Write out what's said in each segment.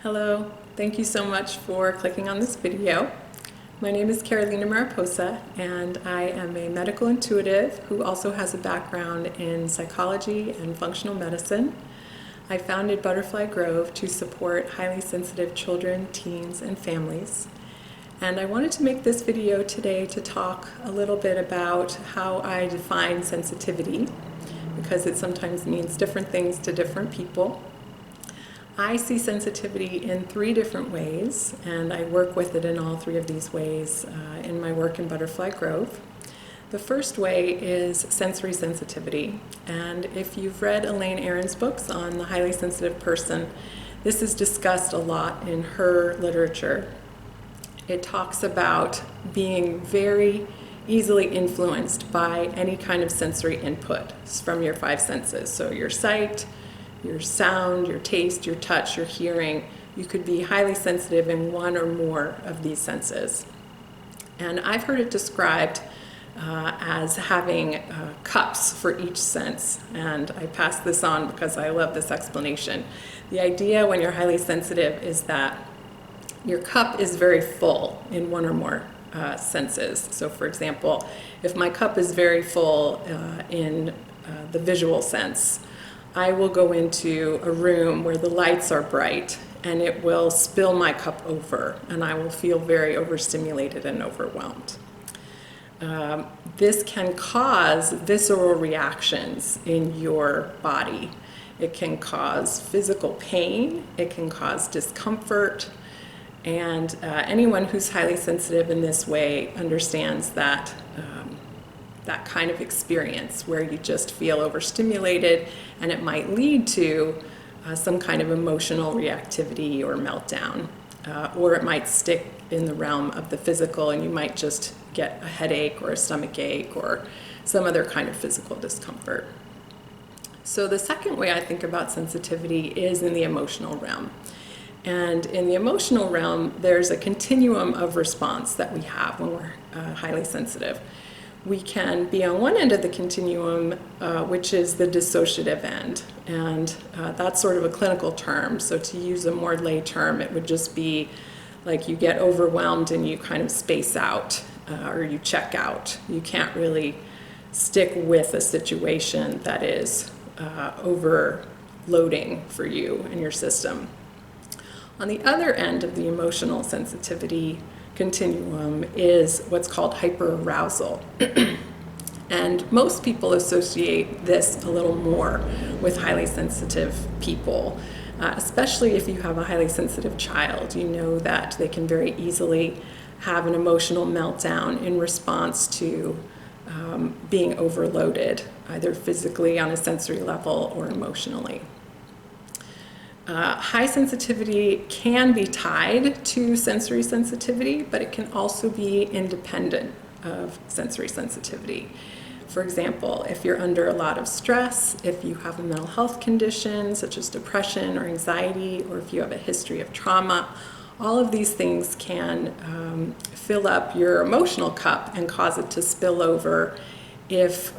Hello, thank you so much for clicking on this video. My name is Mariposa and I am a medical intuitive who also has a background in psychology and functional medicine. I founded Butterfly Grove to support highly sensitive children, teens, and families. And I wanted to make this video today to talk a little bit about how I define sensitivity, because it sometimes means different things to different people. I see sensitivity in three different ways, and I work with it in all three of these ways in my work in Butterfly Grove. The first way is sensory sensitivity, and if you've read Elaine Aron's books on the highly sensitive person, this is discussed a lot in her literature. It talks about being very easily influenced by any kind of sensory input from your five senses. So your sight, your sound, your taste, your touch, your hearing. You could be highly sensitive in one or more of these senses. And I've heard it described as having cups for each sense. And I pass this on because I love this explanation. The idea when you're highly sensitive is that your cup is very full in one or more senses. So for example, if my cup is very full in the visual sense, I will go into a room where the lights are bright and it will spill my cup over and I will feel very overstimulated and overwhelmed. This can cause visceral reactions in your body. It can cause physical pain, it can cause discomfort, and anyone who's highly sensitive in this way understands that that kind of experience where you just feel overstimulated, and it might lead to some kind of emotional reactivity or meltdown, or it might stick in the realm of the physical and you might just get a headache or a stomach ache or some other kind of physical discomfort. So the second way I think about sensitivity is in the emotional realm. And in the emotional realm, there's a continuum of response that we have when we're highly sensitive. We can be on one end of the continuum, which is the dissociative end, and that's sort of a clinical term. So to use a more lay term, it would just be like you get overwhelmed and you kind of space out, or you check out. You can't really stick with a situation that is overloading for you and your system. On the other end of the emotional sensitivity continuum is what's called hyperarousal. And most people associate this a little more with highly sensitive people, especially if you have a highly sensitive child. You know that they can very easily have an emotional meltdown in response to being overloaded, either physically on a sensory level or emotionally. High sensitivity can be tied to sensory sensitivity, but it can also be independent of sensory sensitivity. For example, if you're under a lot of stress, if you have a mental health condition such as depression or anxiety, or if you have a history of trauma, all of these things can fill up your emotional cup and cause it to spill over if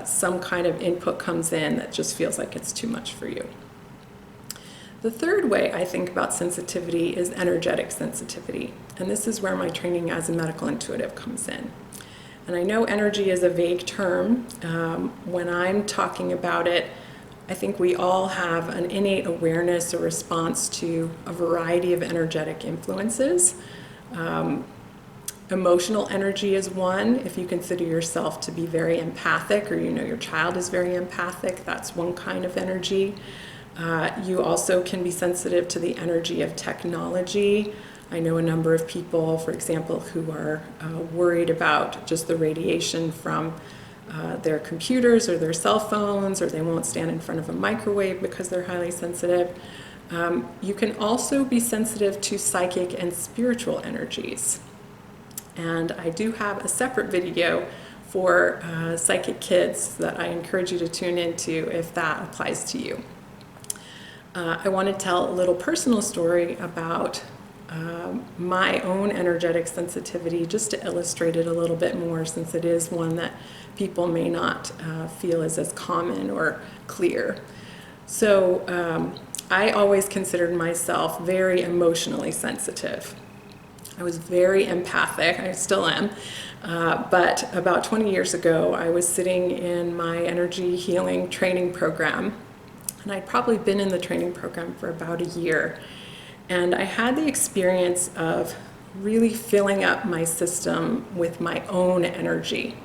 some kind of input comes in that just feels like it's too much for you. The third way I think about sensitivity is energetic sensitivity, and this is where my training as a medical intuitive comes in. And I know energy is a vague term. When I'm talking about it, I think we all have an innate awareness or response to a variety of energetic influences. Emotional energy is one. If you consider yourself to be very empathic, or you know your child is very empathic, that's one kind of energy. You also can be sensitive to the energy of technology. I know a number of people, for example, who are worried about just the radiation from their computers or their cell phones, or they won't stand in front of a microwave because they're highly sensitive. You can also be sensitive to psychic and spiritual energies. And I do have a separate video for psychic kids that I encourage you to tune into if that applies to you. I want to tell a little personal story about my own energetic sensitivity, just to illustrate it a little bit more, since it is one that people may not feel is as common or clear. So I always considered myself very emotionally sensitive. I was very empathic, I still am, but about 20 years ago I was sitting in my energy healing training program, and I'd probably been in the training program for about a year, and I had the experience of really filling up my system with my own energy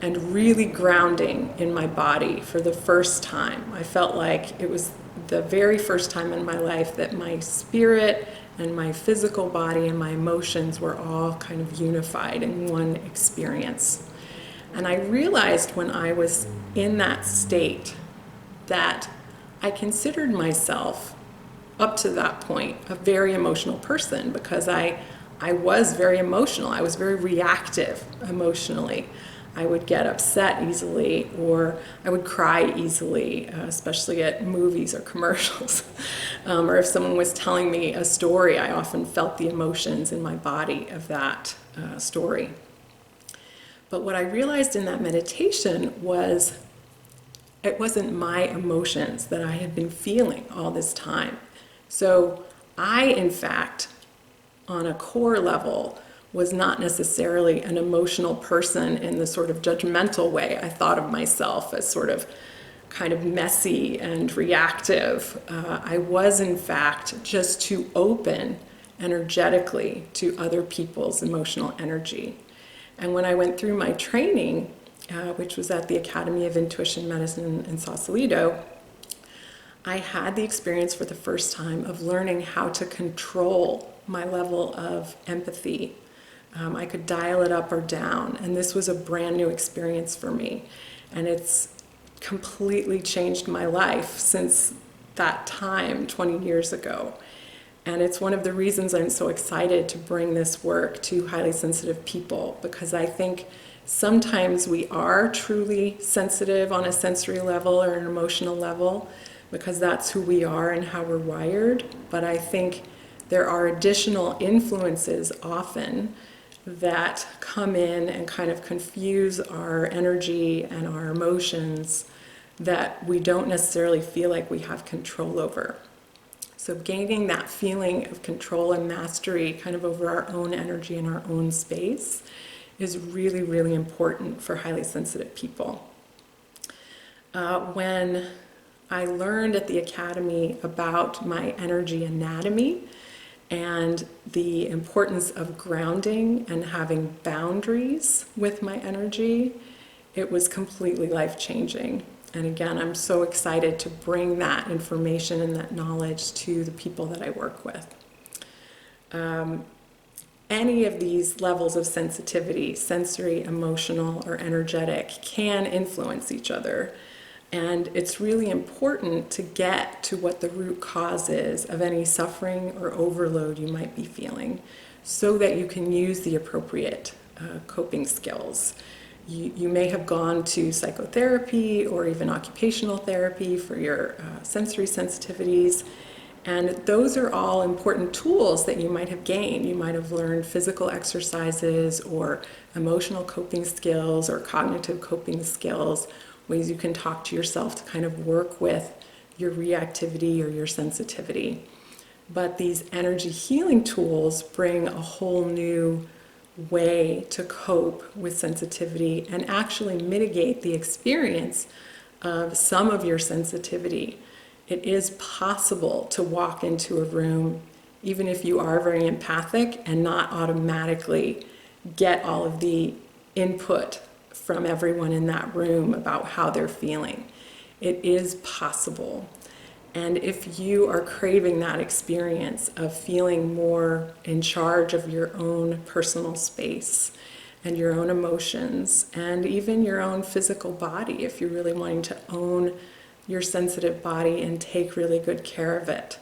and really grounding in my body for the first time. I felt like it was the very first time in my life that my spirit and my physical body and my emotions were all kind of unified in one experience. And I realized when I was in that state that I considered myself, up to that point, a very emotional person, because I was very emotional. I was very reactive emotionally. I would get upset easily, or I would cry easily, especially at movies or commercials. Or if someone was telling me a story, I often felt the emotions in my body of that story. But what I realized in that meditation was it wasn't my emotions that I had been feeling all this time. So I, in fact, on a core level, was not necessarily an emotional person in the sort of judgmental way I thought of myself, as sort of kind of messy and reactive. I was, in fact, just too open energetically to other people's emotional energy. And when I went through my training, which was at the Academy of Intuition Medicine in Sausalito, I had the experience for the first time of learning how to control my level of empathy. I could dial it up or down, and this was a brand new experience for me. And it's completely changed my life since that time 20 years ago. And it's one of the reasons I'm so excited to bring this work to highly sensitive people, because I think sometimes we are truly sensitive on a sensory level or an emotional level, because that's who we are and how we're wired. But I think there are additional influences often that come in and kind of confuse our energy and our emotions that we don't necessarily feel like we have control over. So gaining that feeling of control and mastery kind of over our own energy and our own space is really, really important for highly sensitive people. When I learned at the Academy about my energy anatomy and the importance of grounding and having boundaries with my energy, it was completely life-changing. And again, I'm so excited to bring that information and that knowledge to the people that I work with. Any of these levels of sensitivity, sensory, emotional, or energetic, can influence each other. And it's really important to get to what the root cause is of any suffering or overload you might be feeling, so that you can use the appropriate coping skills. You may have gone to psychotherapy or even occupational therapy for your sensory sensitivities, and those are all important tools that you might have gained. You might have learned physical exercises or emotional coping skills or cognitive coping skills, ways you can talk to yourself to kind of work with your reactivity or your sensitivity. But these energy healing tools bring a whole new way to cope with sensitivity and actually mitigate the experience of some of your sensitivity. It is possible to walk into a room, even if you are very empathic, and not automatically get all of the input from everyone in that room about how they're feeling. It is possible. And if you are craving that experience of feeling more in charge of your own personal space and your own emotions and even your own physical body, if you're really wanting to own your sensitive body and take really good care of it,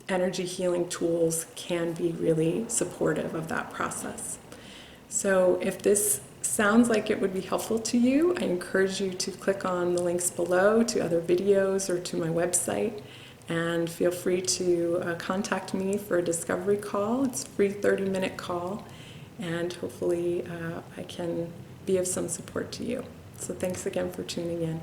energy healing tools can be really supportive of that process. So if this sounds like it would be helpful to you, I encourage you to click on the links below to other videos or to my website, and feel free to contact me for a discovery call. It's a free 30-minute call, and hopefully I can be of some support to you. So thanks again for tuning in.